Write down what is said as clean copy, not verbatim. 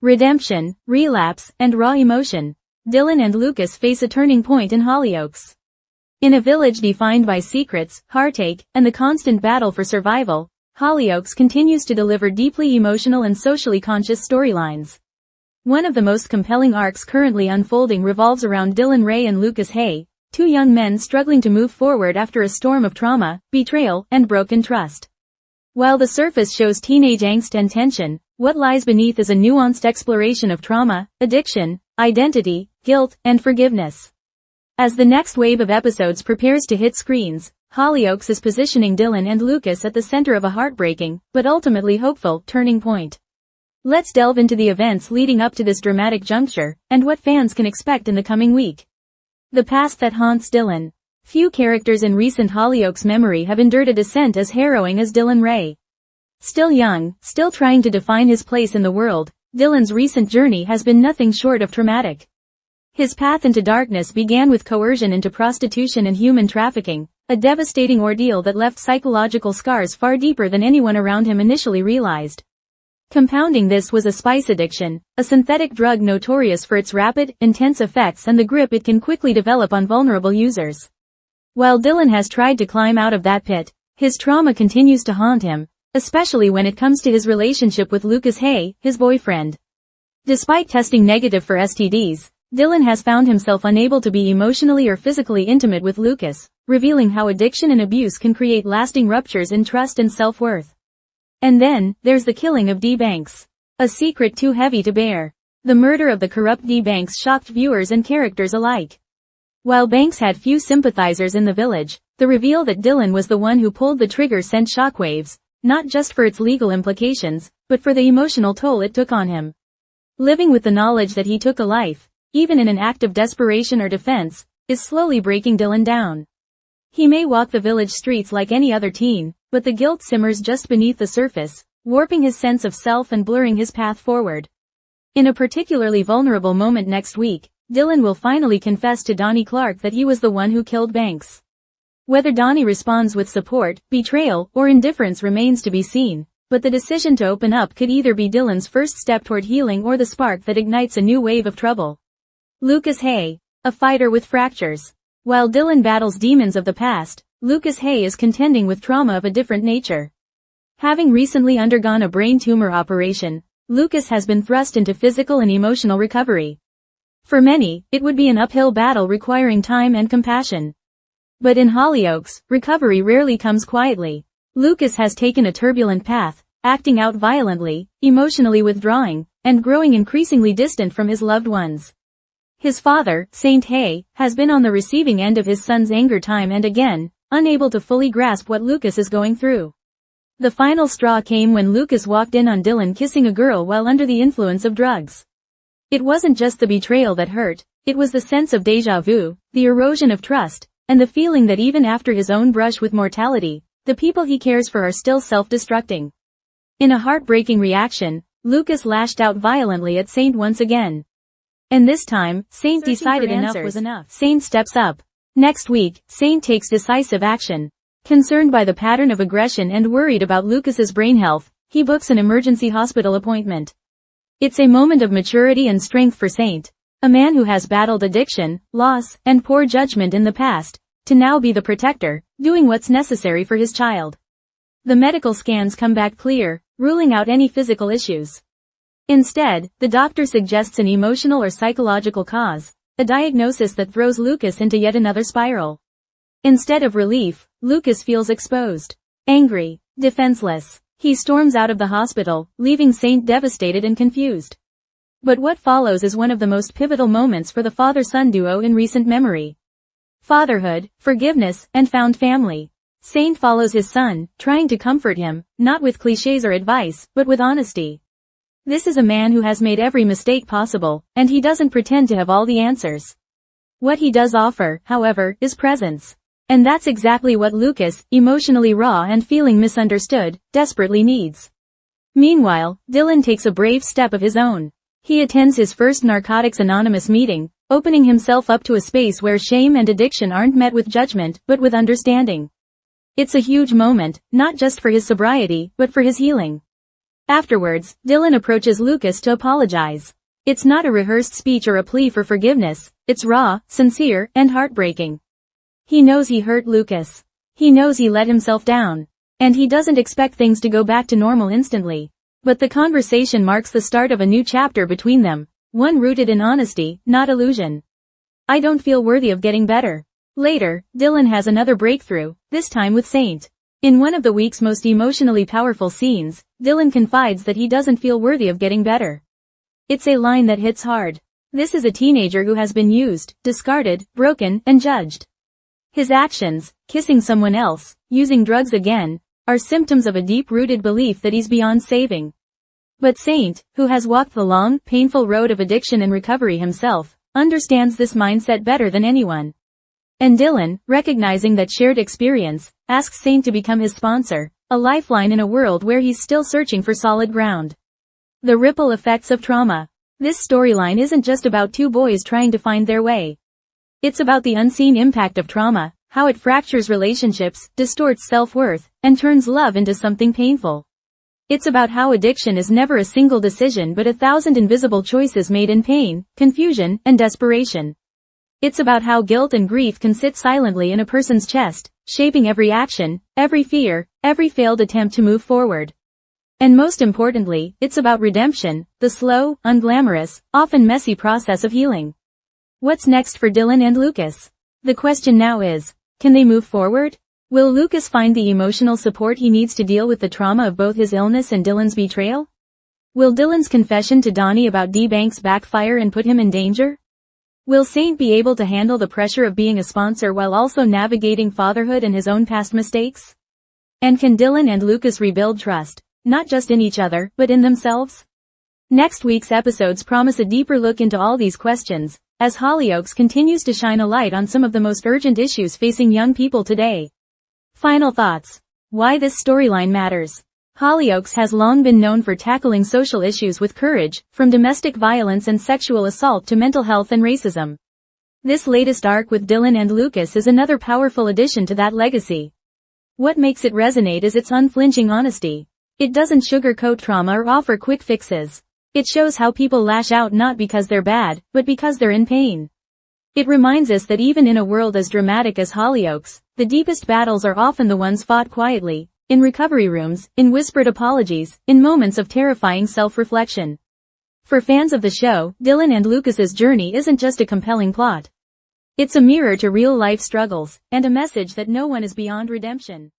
Redemption, relapse, and raw emotion. Dillon and Lucas face a turning point in Hollyoaks. In a village defined by secrets, heartache, and the constant battle for survival, Hollyoaks continues to deliver deeply emotional and socially conscious storylines. One of the most compelling arcs currently unfolding revolves around Dillon Ray and Lucas Hay, two young men struggling to move forward after a storm of trauma, betrayal, and broken trust. While the surface shows teenage angst and tension, what lies beneath is a nuanced exploration of trauma, addiction, identity, guilt, and forgiveness. As the next wave of episodes prepares to hit screens, Hollyoaks is positioning Dillon and Lucas at the center of a heartbreaking, but ultimately hopeful, turning point. Let's delve into the events leading up to this dramatic juncture, and what fans can expect in the coming week. The past that haunts Dillon. Few characters in recent Hollyoaks memory have endured a descent as harrowing as Dillon Ray. Still young, still trying to define his place in the world, Dillon's recent journey has been nothing short of traumatic. His path into darkness began with coercion into prostitution and human trafficking, a devastating ordeal that left psychological scars far deeper than anyone around him initially realized. Compounding this was a spice addiction, a synthetic drug notorious for its rapid, intense effects and the grip it can quickly develop on vulnerable users. While Dillon has tried to climb out of that pit, his trauma continues to haunt him, especially when it comes to his relationship with Lucas Hay, his boyfriend. Despite testing negative for STDs, Dillon has found himself unable to be emotionally or physically intimate with Lucas, revealing how addiction and abuse can create lasting ruptures in trust and self-worth. And then, there's the killing of D. Banks. A secret too heavy to bear. The murder of the corrupt D. Banks shocked viewers and characters alike. While Banks had few sympathizers in the village, the reveal that Dillon was the one who pulled the trigger sent shockwaves, not just for its legal implications, but for the emotional toll it took on him. Living with the knowledge that he took a life, even in an act of desperation or defense, is slowly breaking Dillon down. He may walk the village streets like any other teen, but the guilt simmers just beneath the surface, warping his sense of self and blurring his path forward. In a particularly vulnerable moment next week, Dillon will finally confess to Donnie Clark that he was the one who killed Banks. Whether Donnie responds with support, betrayal, or indifference remains to be seen, but the decision to open up could either be Dillon's first step toward healing or the spark that ignites a new wave of trouble. Lucas Hay, a fighter with fractures. While Dillon battles demons of the past, Lucas Hay is contending with trauma of a different nature. Having recently undergone a brain tumor operation, Lucas has been thrust into physical and emotional recovery. For many, it would be an uphill battle requiring time and compassion. But in Hollyoaks, recovery rarely comes quietly. Lucas has taken a turbulent path, acting out violently, emotionally withdrawing, and growing increasingly distant from his loved ones. His father, Saint Hay, has been on the receiving end of his son's anger time and again, unable to fully grasp what Lucas is going through. The final straw came when Lucas walked in on Dillon kissing a girl while under the influence of drugs. It wasn't just the betrayal that hurt, it was the sense of déjà vu, the erosion of trust, and the feeling that even after his own brush with mortality, the people he cares for are still self-destructing. In a heartbreaking reaction, Lucas lashed out violently at Saint once again. And this time, Saint decided enough was enough. Saint steps up. Next week, Saint takes decisive action. Concerned by the pattern of aggression and worried about Lucas's brain health, he books an emergency hospital appointment. It's a moment of maturity and strength for Saint, a man who has battled addiction, loss, and poor judgment in the past, to now be the protector, doing what's necessary for his child. The medical scans come back clear, ruling out any physical issues. Instead, the doctor suggests an emotional or psychological cause, a diagnosis that throws Lucas into yet another spiral. Instead of relief, Lucas feels exposed, angry, defenseless. He storms out of the hospital, leaving Saint devastated and confused. But what follows is one of the most pivotal moments for the father-son duo in recent memory. Fatherhood, forgiveness, and found family. Saint follows his son, trying to comfort him, not with clichés or advice, but with honesty. This is a man who has made every mistake possible, and he doesn't pretend to have all the answers. What he does offer, however, is presence. And that's exactly what Lucas, emotionally raw and feeling misunderstood, desperately needs. Meanwhile, Dillon takes a brave step of his own. He attends his first Narcotics Anonymous meeting, opening himself up to a space where shame and addiction aren't met with judgment, but with understanding. It's a huge moment, not just for his sobriety, but for his healing. Afterwards, Dillon approaches Lucas to apologize. It's not a rehearsed speech or a plea for forgiveness, it's raw, sincere, and heartbreaking. He knows he hurt Lucas. He knows he let himself down. And he doesn't expect things to go back to normal instantly. But the conversation marks the start of a new chapter between them, one rooted in honesty, not illusion. I don't feel worthy of getting better. Later, Dillon has another breakthrough, this time with Saint. In one of the week's most emotionally powerful scenes, Dillon confides that he doesn't feel worthy of getting better. It's a line that hits hard. This is a teenager who has been used, discarded, broken, and judged. His actions, kissing someone else, using drugs again, are symptoms of a deep-rooted belief that he's beyond saving. But Saint, who has walked the long, painful road of addiction and recovery himself, understands this mindset better than anyone. And Dillon, recognizing that shared experience, asks Saint to become his sponsor, a lifeline in a world where he's still searching for solid ground. The ripple effects of trauma. This storyline isn't just about two boys trying to find their way. It's about the unseen impact of trauma, how it fractures relationships, distorts self-worth, and turns love into something painful. It's about how addiction is never a single decision but 1,000 invisible choices made in pain, confusion, and desperation. It's about how guilt and grief can sit silently in a person's chest, shaping every action, every fear, every failed attempt to move forward. And most importantly, it's about redemption, the slow, unglamorous, often messy process of healing. What's next for Dillon and Lucas? The question now is, can they move forward? Will Lucas find the emotional support he needs to deal with the trauma of both his illness and Dillon's betrayal? Will Dillon's confession to Donnie about D-Banks backfire and put him in danger? Will Saint be able to handle the pressure of being a sponsor while also navigating fatherhood and his own past mistakes? And can Dillon and Lucas rebuild trust, not just in each other, but in themselves? Next week's episodes promise a deeper look into all these questions, as Hollyoaks continues to shine a light on some of the most urgent issues facing young people today. Final thoughts. Why this storyline matters. Hollyoaks has long been known for tackling social issues with courage, from domestic violence and sexual assault to mental health and racism. This latest arc with Dillon and Lucas is another powerful addition to that legacy. What makes it resonate is its unflinching honesty. It doesn't sugarcoat trauma or offer quick fixes. It shows how people lash out not because they're bad, but because they're in pain. It reminds us that even in a world as dramatic as Hollyoaks, the deepest battles are often the ones fought quietly, in recovery rooms, in whispered apologies, in moments of terrifying self-reflection. For fans of the show, Dillon and Lucas's journey isn't just a compelling plot. It's a mirror to real-life struggles, and a message that no one is beyond redemption.